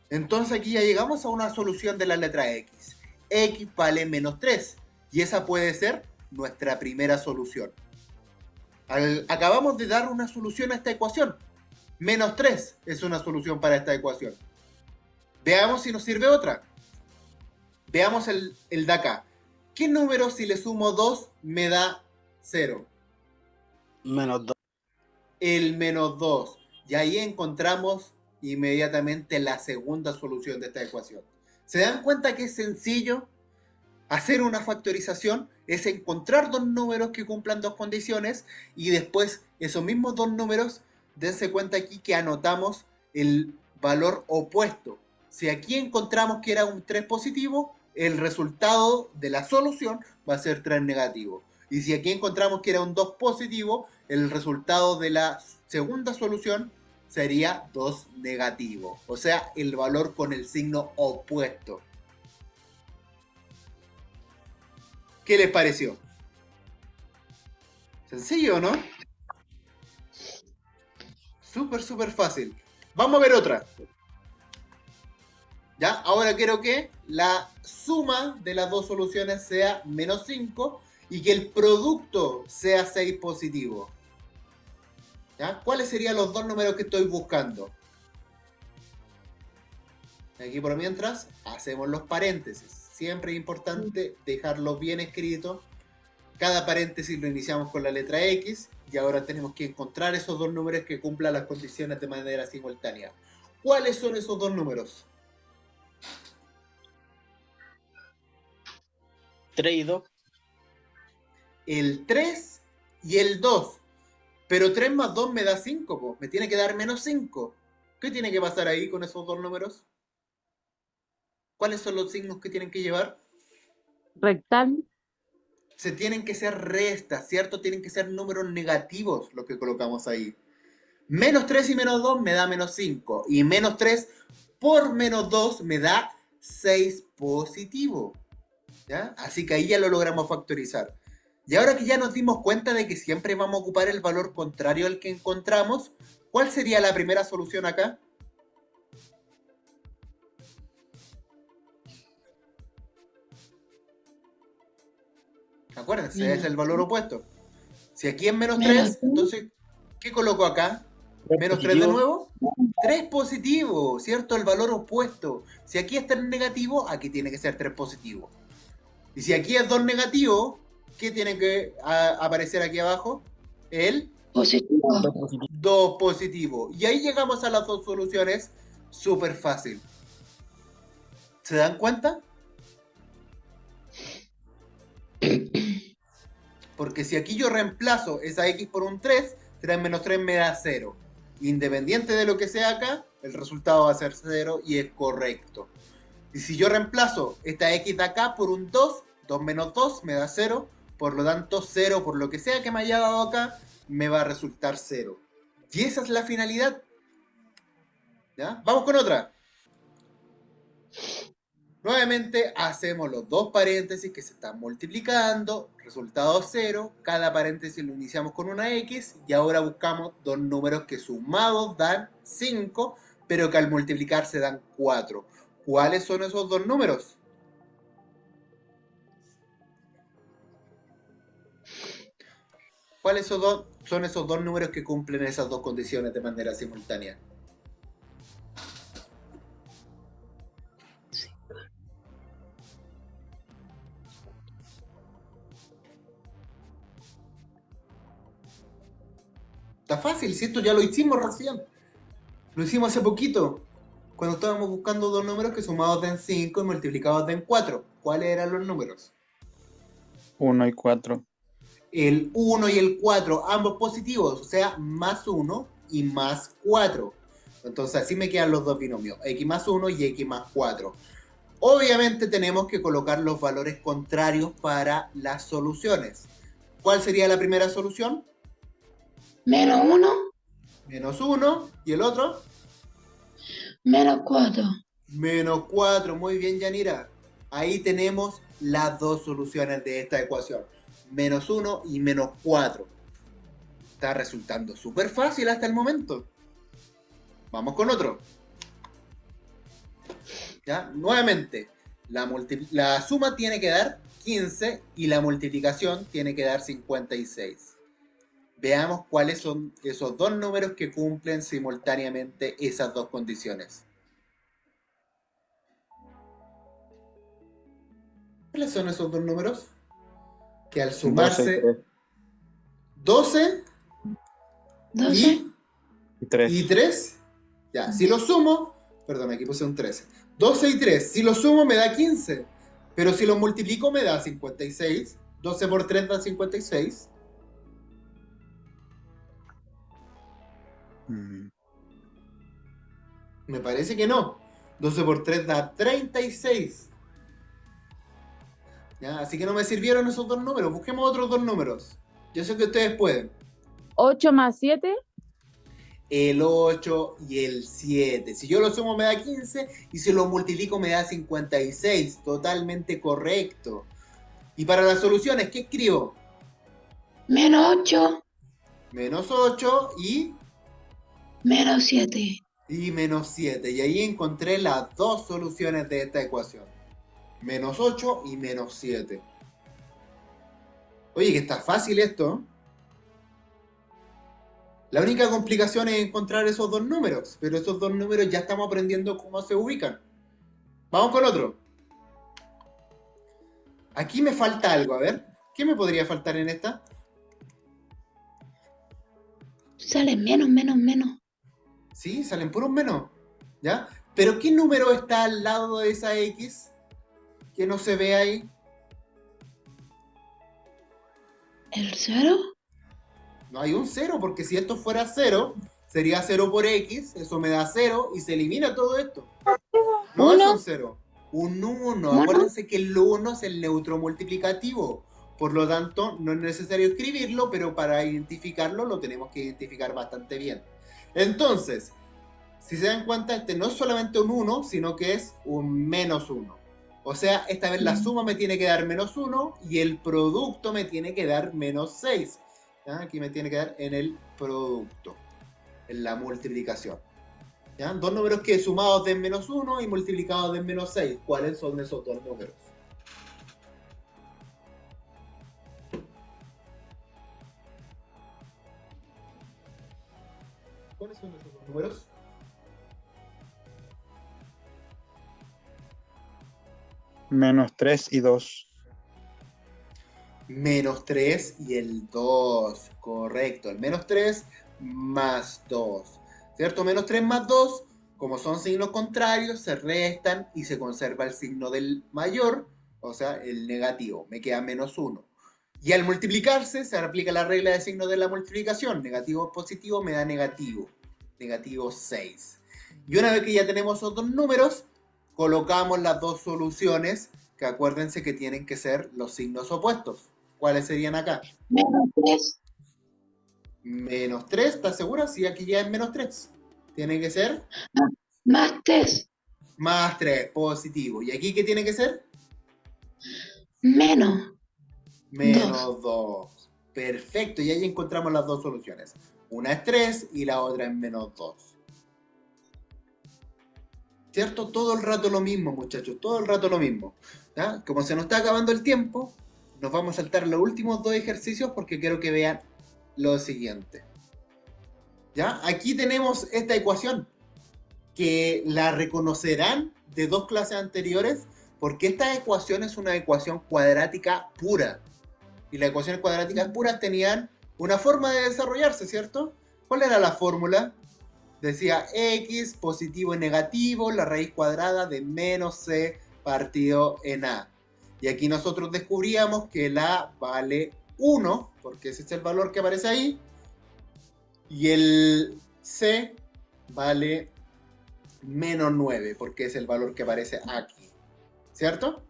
Entonces aquí ya llegamos a una solución de la letra X. X vale menos 3 y esa puede ser nuestra primera solución. Acabamos de dar una solución a esta ecuación. Menos 3 es una solución para esta ecuación. Veamos si nos sirve otra. Veamos el de acá. ¿Qué número si le sumo 2 me da 0? Menos 2. El menos 2. Y ahí encontramos inmediatamente la segunda solución de esta ecuación. ¿Se dan cuenta que es sencillo? Hacer una factorización es encontrar dos números que cumplan dos condiciones y después esos mismos dos números, dense cuenta aquí que anotamos el valor opuesto. Si aquí encontramos que era un 3 positivo, el resultado de la solución va a ser 3 negativo. Y si aquí encontramos que era un 2 positivo, el resultado de la segunda solución sería 2 negativo. O sea, el valor con el signo opuesto. ¿Qué les pareció? Sencillo, ¿no? Súper fácil. Vamos a ver otra. ¿Ya? Ahora quiero que la suma de las dos soluciones sea menos 5 y que el producto sea 6 positivo. ¿Ya? ¿Cuáles serían los dos números que estoy buscando? Aquí por mientras hacemos los paréntesis. Siempre es importante dejarlo bien escrito. Cada paréntesis lo iniciamos con la letra X y ahora tenemos que encontrar esos dos números que cumplan las condiciones de manera simultánea. ¿Cuáles son esos dos números? 3 y 2. El 3 y el 2. Pero 3 más 2 me da 5, po. Me tiene que dar menos 5. ¿Qué tiene que pasar ahí con esos dos números? ¿Cuáles son los signos que tienen que llevar? Rectal. Se tienen que ser restas, ¿cierto? Tienen que ser números negativos los que colocamos ahí. Menos 3 y menos 2 me da menos 5. Y menos 3 por menos 2 me da 6 positivo. ¿Ya? Así que ahí ya lo logramos factorizar. Y ahora que ya nos dimos cuenta de que siempre vamos a ocupar el valor contrario al que encontramos, ¿cuál sería la primera solución acá? Acuérdense, es el valor opuesto. Si aquí es menos 3, entonces, ¿qué coloco acá? Menos 3 de nuevo. 3 positivo, ¿cierto? El valor opuesto. Si aquí es 3 negativo, aquí tiene que ser 3 positivo. Y si aquí es 2 negativo, ¿qué tiene que aparecer aquí abajo? El Positivo. 2 positivo. Y ahí llegamos a las dos soluciones súper fácil. ¿Se dan cuenta? Porque si aquí yo reemplazo esa X por un 3, 3 menos 3 me da 0. Independiente de lo que sea acá, el resultado va a ser 0 y es correcto. Y si yo reemplazo esta X de acá por un 2, 2 menos 2 me da 0. Por lo tanto, 0 por lo que sea que me haya dado acá, me va a resultar 0. Y esa es la finalidad. ¿Ya? Vamos con otra. Nuevamente hacemos los dos paréntesis que se están multiplicando, resultado 0, cada paréntesis lo iniciamos con una X y ahora buscamos dos números que sumados dan 5, pero que al multiplicarse dan 4. ¿Cuáles son esos dos números? ¿Cuáles son esos dos números que cumplen esas dos condiciones de manera simultánea? Está fácil, si esto ya lo hicimos recién. Lo hicimos hace poquito, cuando estábamos buscando dos números que sumados den 5 y multiplicados den 4. ¿Cuáles eran los números? 1 y 4. El 1 y el 4, ambos positivos, o sea, más 1 y más 4. Entonces así me quedan los dos binomios, x más 1 y x más 4. Obviamente tenemos que colocar los valores contrarios para las soluciones. ¿Cuál sería la primera solución? -1, Menos 1. ¿Y el otro? -4. Menos 4. Muy bien, Yanira. Ahí tenemos las dos soluciones de esta ecuación. Menos 1 y menos 4. Está resultando súper fácil hasta el momento. Vamos con otro. ¿Ya? Nuevamente, la suma tiene que dar 15 y la multiplicación tiene que dar 56. Veamos cuáles son esos dos números que cumplen simultáneamente esas dos condiciones. ¿Cuáles son esos dos números? Que al 12 y sumarse 3. 12 12. Y 3. y 3, ya, si lo sumo, perdón, aquí puse un 13. 12 y 3, si lo sumo me da 15, pero si lo multiplico me da 56. 12 por 3 da 56. Me parece que no. 12 por 3 da 36. ¿Ya? Así que no me sirvieron esos dos números. Busquemos otros dos números. Yo sé que ustedes pueden. 8 más 7. El 8 y el 7. Si yo lo sumo me da 15 y si lo multiplico me da 56. Totalmente correcto. Y para las soluciones, ¿qué escribo? -8, Menos 8 -7. y menos 7. Y ahí encontré las dos soluciones de esta ecuación. Menos 8 y menos 7. Oye, que está fácil esto. La única complicación es encontrar esos dos números, pero esos dos números ya estamos aprendiendo cómo se ubican. Vamos con otro. Aquí me falta algo, a ver. ¿Qué me podría faltar en esta? Sale menos, menos, menos. Sí, salen puros menos. ¿Ya? Pero ¿qué número está al lado de esa X? Que no se ve ahí. ¿El 0? No hay un 0, porque si esto fuera 0, sería 0 por X, eso me da 0 y se elimina todo esto. No es Uno. un 0. Un 1. Uno. Acuérdense que el 1 es el neutro multiplicativo. Por lo tanto, no es necesario escribirlo, pero para identificarlo lo tenemos que identificar bastante bien. Entonces, si se dan cuenta, este no es solamente un 1, sino que es un menos 1. O sea, esta vez la suma me tiene que dar menos 1 y el producto me tiene que dar menos 6. ¿Ya? Aquí me tiene que dar en el producto, en la multiplicación. ¿Ya? Dos números que sumados den menos 1 y multiplicados den menos 6. ¿Cuáles son esos dos números? ¿Cuáles son esos dos números? Menos 3 y 2. Menos 3 y el 2. Correcto. El menos 3 más 2. ¿Cierto? Menos 3 más 2, como son signos contrarios, se restan y se conserva el signo del mayor, o sea, el negativo. Me queda menos 1. Y al multiplicarse, se aplica la regla de signos de la multiplicación. Negativo positivo me da negativo. Negativo 6. Y una vez que ya tenemos esos dos números, colocamos las dos soluciones, que acuérdense que tienen que ser los signos opuestos. ¿Cuáles serían acá? -3. Menos 3, ¿estás segura? Sí, aquí ya es menos 3. Tiene que ser +3. más 3, positivo. ¿Y aquí qué tiene que ser? Menos. Menos 2. Perfecto, y ahí encontramos las dos soluciones. Una es 3 y la otra es menos 2. ¿Cierto? Todo el rato lo mismo, muchachos, todo el rato lo mismo. ¿Ya? Como se nos está acabando el tiempo, nos vamos a saltar los últimos dos ejercicios porque quiero que vean lo siguiente. ¿Ya? Aquí tenemos esta ecuación que la reconocerán de dos clases anteriores porque esta ecuación es una ecuación cuadrática pura. Y las ecuaciones cuadráticas puras tenían una forma de desarrollarse, ¿cierto? ¿Cuál era la fórmula? Decía x positivo y negativo, la raíz cuadrada de menos c partido en a. Y aquí nosotros descubríamos que el a vale 1, porque ese es el valor que aparece ahí, y el c vale menos 9, porque es el valor que aparece aquí, ¿cierto?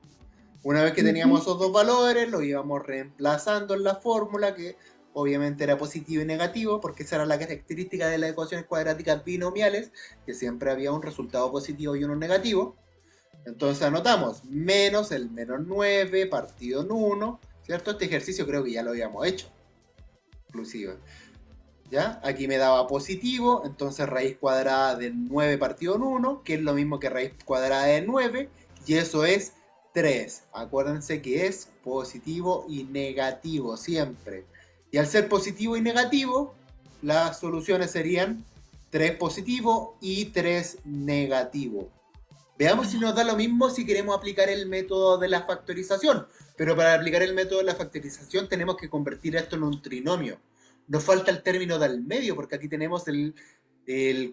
Una vez que teníamos esos dos valores, los íbamos reemplazando en la fórmula, que obviamente era positivo y negativo, porque esa era la característica de las ecuaciones cuadráticas binomiales, que siempre había un resultado positivo y uno negativo. Entonces anotamos menos el menos 9 partido en 1, ¿cierto? Este ejercicio creo que ya lo habíamos hecho, inclusive. ¿Ya? Aquí me daba positivo, entonces raíz cuadrada de 9 partido en 1, que es lo mismo que raíz cuadrada de 9, y eso es 3. Acuérdense que es positivo y negativo siempre. Y al ser positivo y negativo, las soluciones serían 3 positivo y 3 negativo. Veamos si nos da lo mismo si queremos aplicar el método de la factorización. Pero para aplicar el método de la factorización tenemos que convertir esto en un trinomio. Nos falta el término del medio, porque aquí tenemos el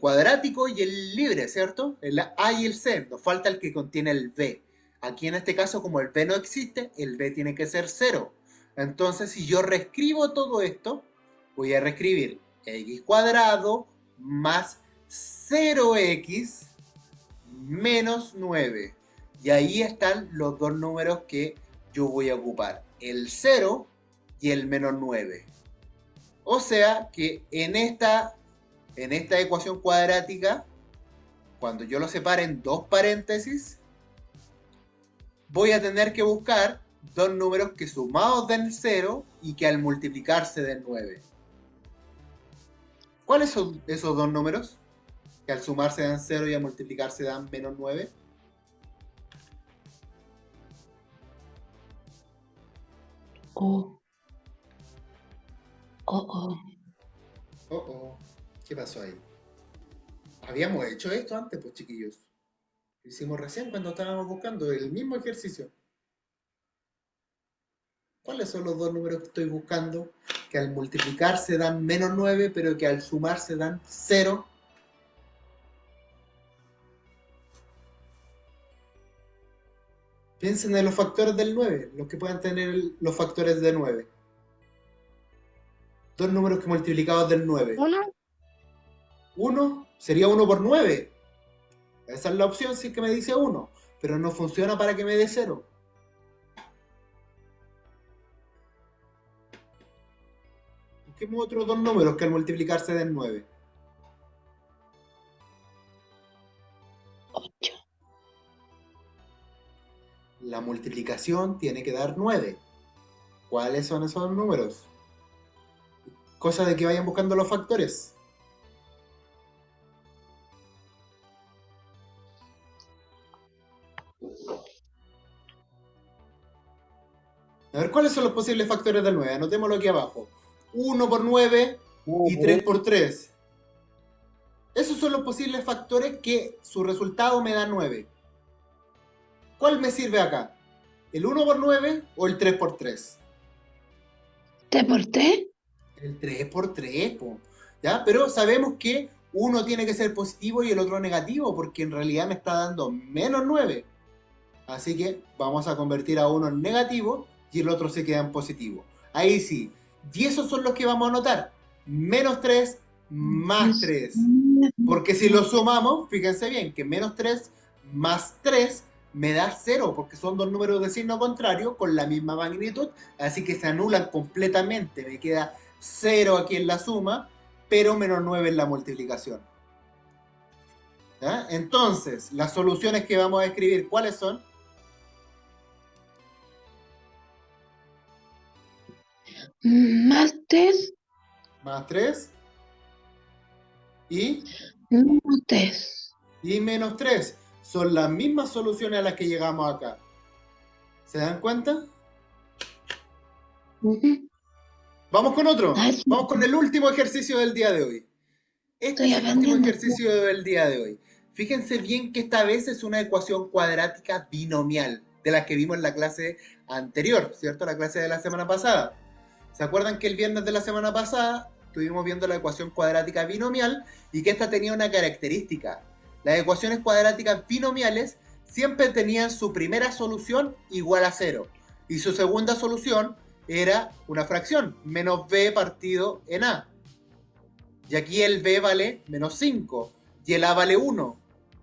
cuadrático y el libre, ¿cierto? El A y el C. Nos falta el que contiene el B. Aquí en este caso, como el B no existe, el B tiene que ser 0. Entonces, si yo reescribo todo esto, voy a reescribir x cuadrado más 0x menos 9. Y ahí están los dos números que yo voy a ocupar, el 0 y el menos 9. O sea que en esta ecuación cuadrática, cuando yo lo separe en dos paréntesis, voy a tener que buscar dos números que sumados den 0 y que al multiplicarse den 9. ¿Cuáles son esos dos números? Que al sumarse dan 0 y al multiplicarse dan menos 9. Oh. Oh, oh. Oh, oh. ¿Qué pasó ahí? Habíamos hecho esto antes, pues chiquillos. Lo hicimos recién cuando estábamos buscando el mismo ejercicio. ¿Cuáles son los dos números que estoy buscando? Que al multiplicarse dan menos 9, pero que al sumarse dan 0. Piensen en los factores del 9, los que puedan tener los factores de 9. Dos números que multiplicados del 9. 1 sería 1 por 9. Esa es la opción si es que me dice 1. Pero no funciona para que me dé 0. Busquemos otros dos números que al multiplicarse den 9. 8. La multiplicación tiene que dar 9. ¿Cuáles son esos números? Cosa de que vayan buscando los factores. A ver, ¿cuáles son los posibles factores del 9? Anotémoslo aquí abajo. 1 por 9 y 3 por 3. Esos son los posibles factores que su resultado me da 9. ¿Cuál me sirve acá? ¿El 1 por 9 o el 3 por 3? ¿Te porté? El 3 por 3, po. ¿Ya? Pero sabemos que uno tiene que ser positivo y el otro negativo, porque en realidad me está dando menos 9. Así que vamos a convertir a uno en negativo y el otro se queda en positivo. Ahí sí. Y esos son los que vamos a anotar. Menos 3 más 3. Porque si lo sumamos, fíjense bien, que menos 3 más 3 me da 0, porque son dos números de signo contrario con la misma magnitud, así que se anulan completamente. Me queda 0 aquí en la suma, pero menos 9 en la multiplicación. ¿Ya? Entonces, las soluciones que vamos a escribir, ¿cuáles son? Más 3. Más 3 y Menos 3. menos 3. Son las mismas soluciones a las que llegamos acá. ¿Se dan cuenta? Vamos con otro. Vamos con el último ejercicio del día de hoy. Este Estoy es el último aprendiendo. ejercicio del día de hoy. Fíjense bien que esta vez es una ecuación cuadrática binomial, de las que vimos en la clase anterior, ¿cierto? La clase de la semana pasada. ¿Se acuerdan que el viernes de la semana pasada estuvimos viendo la ecuación cuadrática binomial y que esta tenía una característica? Las ecuaciones cuadráticas binomiales siempre tenían su primera solución igual a 0 y su segunda solución era una fracción, menos b partido en a. Y aquí el b vale menos 5 y el A vale 1.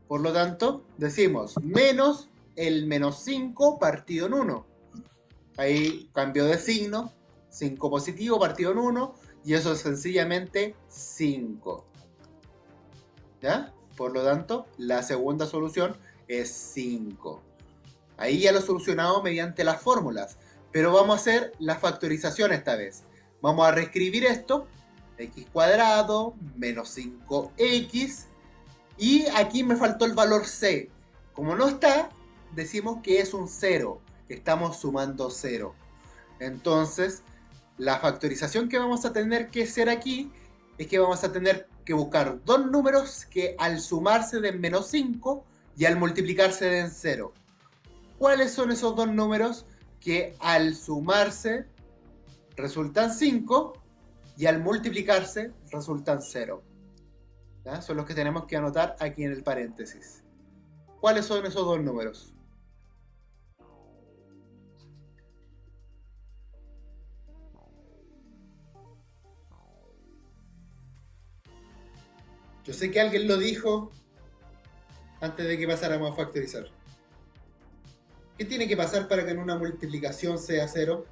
Por lo tanto, decimos menos el menos 5 partido en 1. Ahí cambio de signo, 5 positivo partido en 1, y eso es sencillamente 5. ¿Ya? Por lo tanto, la segunda solución es 5. Ahí ya lo he solucionado mediante las fórmulas, pero vamos a hacer la factorización esta vez. Vamos a reescribir esto, x cuadrado menos 5x, y aquí me faltó el valor c. Como no está, decimos que es un 0, estamos sumando 0. Entonces, la factorización que vamos a tener que hacer aquí es que vamos a tener que buscar dos números que al sumarse den menos 5 y al multiplicarse den 0. ¿Cuáles son esos dos números que al sumarse resultan 5 y al multiplicarse resultan 0? ¿Ya? Son los que tenemos que anotar aquí en el paréntesis. ¿Cuáles son esos dos números? Yo sé que alguien lo dijo antes de que pasáramos a factorizar. ¿Qué tiene que pasar para que en una multiplicación sea 0?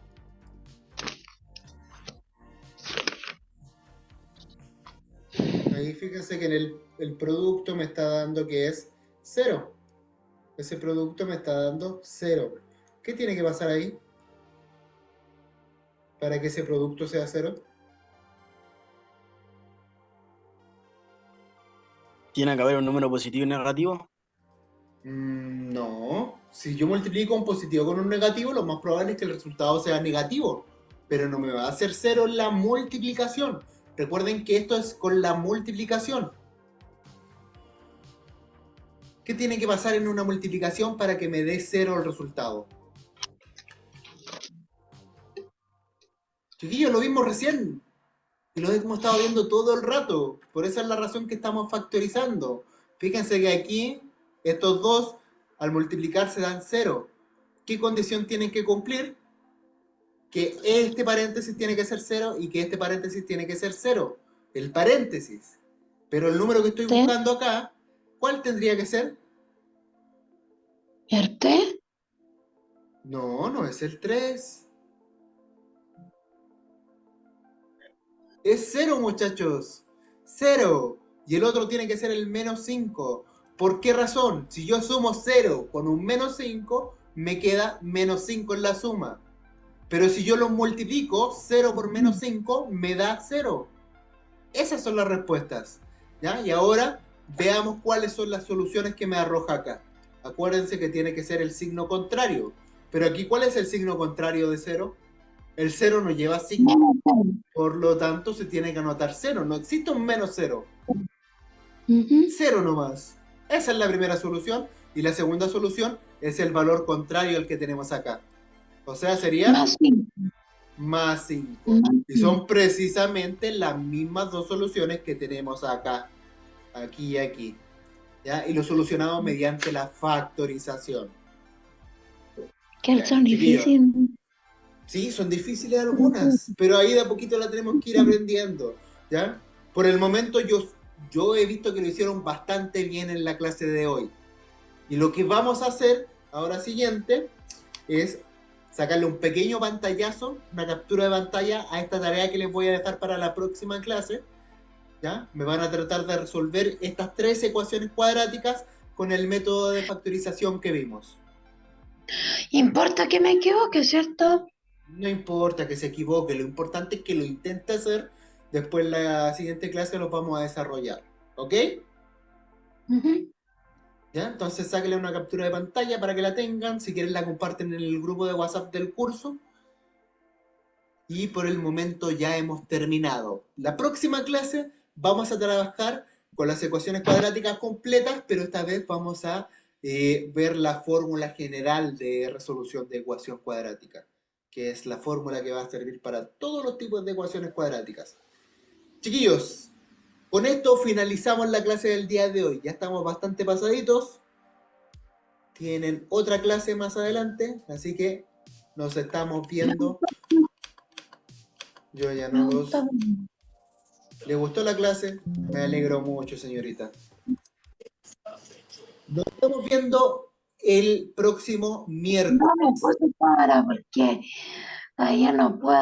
Ahí fíjense que en el producto me está dando que es 0. Ese producto me está dando 0. ¿Qué tiene que pasar ahí para que ese producto sea 0? ¿Tiene que haber un número positivo y negativo? No. Si yo multiplico un positivo con un negativo, lo más probable es que el resultado sea negativo. Pero no me va a hacer 0 la multiplicación. Recuerden que esto es con la multiplicación. ¿Qué tiene que pasar en una multiplicación para que me dé 0 el resultado? Chiquillos, lo vimos recién. Y lo hemos estado viendo todo el rato. Por esa es la razón que estamos factorizando. Fíjense que aquí, estos dos, al multiplicarse dan 0. ¿Qué condición tienen que cumplir? Que este paréntesis tiene que ser 0 y que este paréntesis tiene que ser 0. El paréntesis. Pero el número que estoy ¿Sí? buscando acá, ¿cuál tendría que ser? ¿Este? No, no es el 3. Es 0, muchachos. 0. Y el otro tiene que ser el menos 5. ¿Por qué razón? Si yo sumo 0 con un menos 5, me queda menos 5 en la suma. Pero si yo lo multiplico, 0 por menos 5 me da 0. Esas son las respuestas. ¿Ya? Y ahora veamos cuáles son las soluciones que me arroja acá. Acuérdense que tiene que ser el signo contrario. Pero aquí, ¿cuál es el signo contrario de 0? El 0 no lleva signo. Menos 0. Por lo tanto, se tiene que anotar 0. No existe un menos 0. Ujú. 0 nomás. Esa es la primera solución. Y la segunda solución es el valor contrario al que tenemos acá. O sea, sería Más 5. más 5. Más Y son precisamente las mismas dos soluciones que tenemos acá. Aquí y aquí. ¿Ya? Y lo solucionamos mediante la factorización. que Ya, son chiquillos. difíciles. Sí, son difíciles algunas, pero ahí de a poquito la tenemos que ir aprendiendo, ¿ya? Por el momento yo he visto que lo hicieron bastante bien en la clase de hoy. Y lo que vamos a hacer ahora siguiente es sacarle un pequeño pantallazo, una captura de pantalla a esta tarea que les voy a dejar para la próxima clase, ¿ya? Me van a tratar de resolver estas 3 ecuaciones cuadráticas con el método de factorización que vimos. Importa que me equivoque, ¿cierto? No importa que se equivoque, lo importante es que lo intente hacer. Después en la siguiente clase lo vamos a desarrollar. ¿Ok? Ujú. ¿Ya? Entonces sáquenle una captura de pantalla para que la tengan. Si quieren la comparten en el grupo de WhatsApp del curso. Y por el momento ya hemos terminado. La próxima clase vamos a trabajar con las ecuaciones cuadráticas completas, pero esta vez vamos a ver la fórmula general de resolución de ecuación cuadrática, que es la fórmula que va a servir para todos los tipos de ecuaciones cuadráticas. Chiquillos, con esto finalizamos la clase del día de hoy. Ya estamos bastante pasaditos. Tienen otra clase más adelante, así que nos estamos viendo. Yo ya Me no gusta. los... ¿Le gustó la clase? Me alegro mucho, señorita. Nos estamos viendo el próximo miércoles. No me puse para porque ayer no puedo.